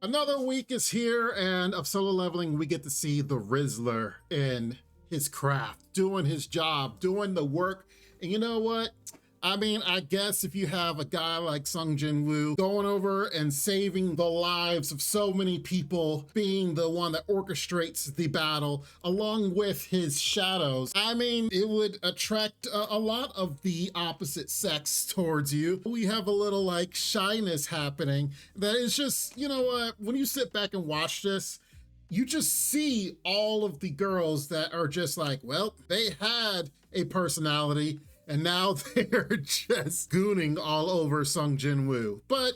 Another week is here, and of solo leveling, we get to see the Rizzler in his craft, doing his job, doing the work. And you know what? I mean, I guess if you have a guy like Jinwoo going over and saving the lives of so many people, being the one that orchestrates the battle along with his shadows, I mean, it would attract a lot of the opposite sex towards you. We have a little like shyness happening that is just, you know what, when you sit back and watch this, you just see all of the girls that are just like, well, they had a personality, and now they're just gooning all over Jinwoo. But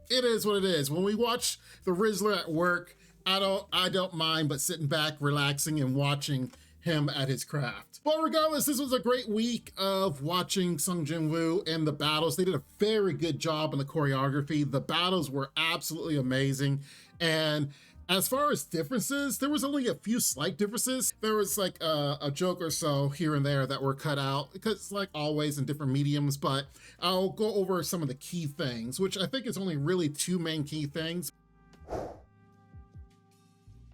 it is what it is. When we watch the Rizzler at work, I don't mind but sitting back, relaxing, and watching him at his craft. But regardless, this was a great week of watching Jinwoo and the battles. They did a very good job in the choreography. The battles were absolutely amazing. And as far as differences, there was only a few slight differences. There was like a joke or so here and there that were cut out because like always in different mediums, but I'll go over some of the key things, which I think is only really two main key things.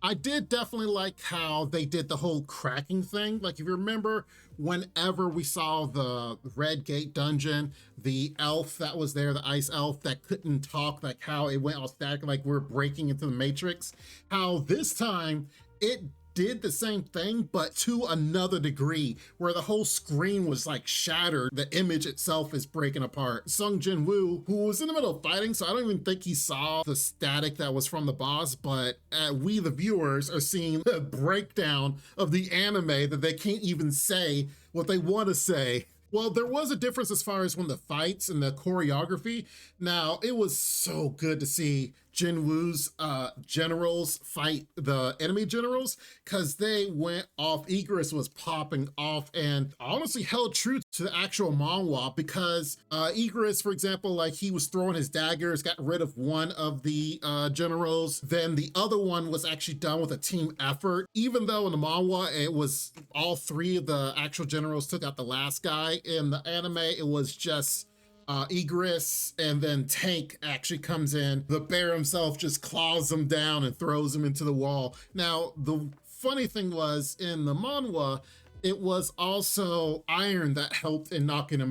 I did definitely like how they did the whole cracking thing. Like if you remember, whenever we saw the Red Gate dungeon, the elf that was there, the ice elf that couldn't talk, like how it went all static, like we're breaking into the Matrix, how this time it did the same thing, but to another degree, where the whole screen was like shattered. The image itself is breaking apart. Jinwoo, who was in the middle of fighting, so I don't even think he saw the static that was from the boss, but we, the viewers, are seeing the breakdown of the anime that they can't even say what they want to say. Well, there was a difference as far as when the fights and the choreography. Now, it was so good to see Jinwoo's generals fight the enemy generals because they went off. Egress was popping off and honestly held true to the actual manhwa because Egress, for example, like he was throwing his daggers, got rid of one of the generals. Then the other one was actually done with a team effort. Even though in the manhwa, it was all three of the actual generals took out the last guy. In the anime, it was just Egress, and then Tank actually comes in. The bear himself just claws him down and throws him into the wall. Now, the funny thing was, in the manhwa, it was also Iron that helped in knocking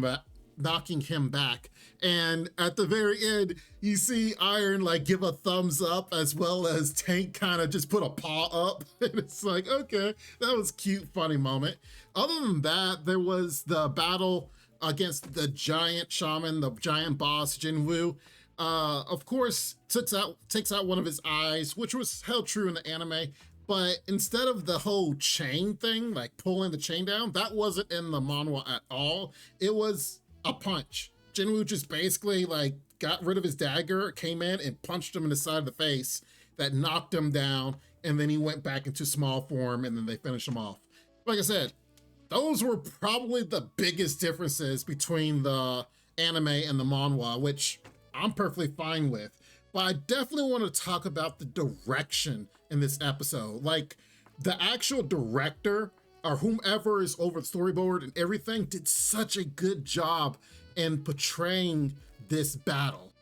him back. And at the very end, you see Iron like give a thumbs up as well as Tank kind of just put a paw up. And it's like, okay, that was a cute, funny moment. Other than that, there was the battle against the giant shaman, the giant boss, Jinwoo. Of course, takes out one of his eyes, which was held true in the anime. But instead of the whole chain thing, like pulling the chain down, that wasn't in the manhwa at all. It was a punch. Jinwoo just basically like got rid of his dagger, came in and punched him in the side of the face. That knocked him down, and then he went back into small form, and then they finished him off. Like I said, those were probably the biggest differences between the anime and the manhwa, which I'm perfectly fine with. But I definitely want to talk about the direction in this episode. Like the actual director or whomever is over the storyboard and everything did such a good job in portraying this battle.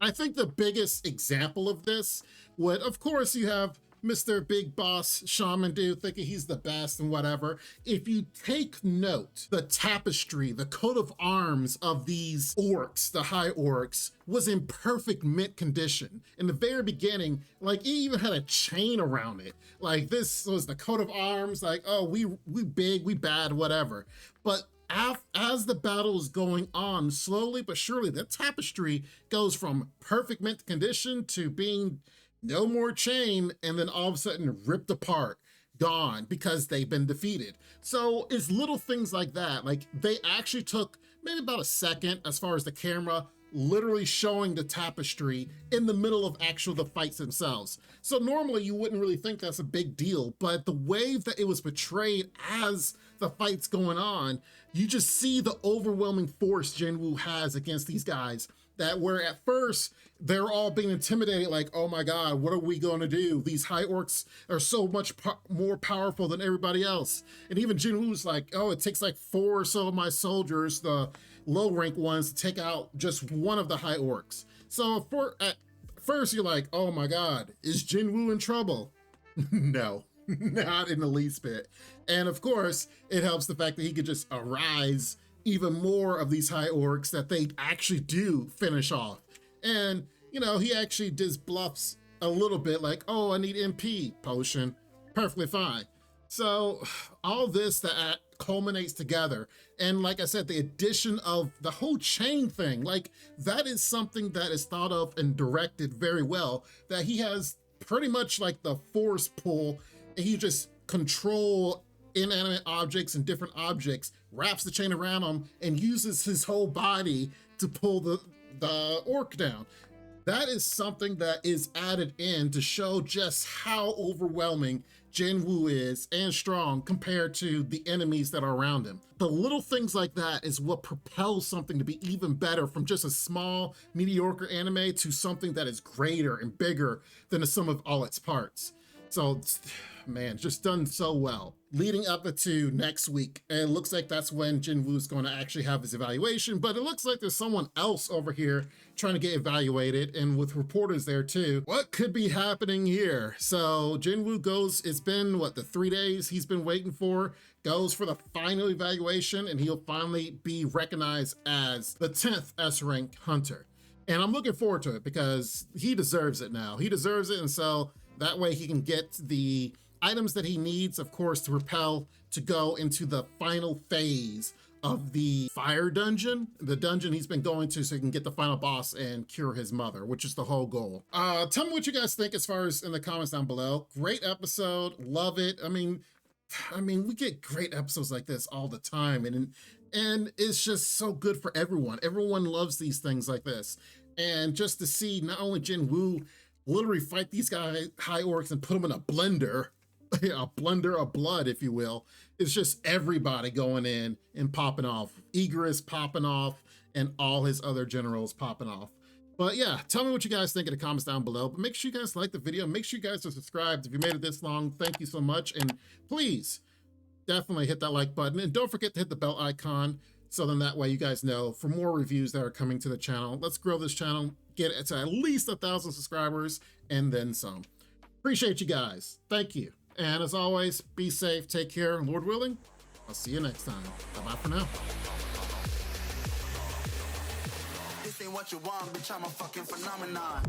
I think the biggest example of this would, of course, you have Mr. Big Boss Shaman dude thinking he's the best and whatever. If you take note, the tapestry, the coat of arms of these orcs, the high orcs, was in perfect mint condition. In the very beginning, like it even had a chain around it. Like this was the coat of arms, like, oh, we big, we bad, whatever. But as the battle is going on, slowly but surely, the tapestry goes from perfect mint condition to being no more chain, and then all of a sudden ripped apart, gone, because they've been defeated. So it's little things like that. Like they actually took maybe about a second as far as the camera literally showing the tapestry in the middle of the fights themselves. So normally you wouldn't really think that's a big deal, but the way that it was portrayed as the fight's going on, you just see the overwhelming force Jinwoo has against these guys. That where at first they're all being intimidated, like, oh my God, what are we going to do? These high orcs are so much more powerful than everybody else. And even Jinwoo's like, oh, it takes like 4 or so of my soldiers, the low rank ones, to take out just one of the high orcs. So at first you're like, oh my God, is Jinwoo in trouble? No, not in the least bit. And of course, it helps the fact that he could just arise even more of these high orcs that they actually do finish off. And, you know, he actually just bluffs a little bit like, oh, I need MP potion. Perfectly fine. So all this that culminates together. And like I said, the addition of the whole chain thing, like that is something that is thought of and directed very well, that he has pretty much like the force pull, and he just control inanimate objects and different objects, wraps the chain around him, and uses his whole body to pull the orc down. That is something that is added in to show just how overwhelming Jinwoo is and strong compared to the enemies that are around him. The little things like that is what propels something to be even better, from just a small, mediocre anime to something that is greater and bigger than the sum of all its parts. So, man, just done so well. Leading up to next week, and it looks like that's when Jinwoo's going to actually have his evaluation, but it looks like there's someone else over here trying to get evaluated, and with reporters there too. What could be happening here? So Jinwoo goes, it's been, what, the 3 days he's been waiting for, goes for the final evaluation, and he'll finally be recognized as the 10th S-rank hunter. And I'm looking forward to it because he deserves it now. He deserves it, and so that way he can get the items that he needs, of course, to propel to go into the final phase of the fire dungeon, the dungeon he's been going to, so he can get the final boss and cure his mother, which is the whole goal. Tell me what you guys think as far as in the comments down below. Great episode, love it. I mean, we get great episodes like this all the time, and it's just so good for everyone. Everyone loves these things like this. And just to see not only Jinwoo literally fight these guys, high orcs, and put them in a blender, a blender of blood, if you will. It's just everybody going in and popping off. Eagris popping off, and all his other generals popping off. But yeah, tell me what you guys think in the comments down below. But make sure you guys like the video. Make sure you guys are subscribed. If you made it this long, thank you so much. And please, definitely hit that like button. And don't forget to hit the bell icon, so then that way you guys know for more reviews that are coming to the channel. Let's grow this channel, get it to at least 1,000 subscribers, and then some. Appreciate you guys. Thank you. And as always, be safe, take care, Lord willing, I'll see you next time. Bye-bye for now. This ain't what you want, bitch, I'm a fucking phenomenon.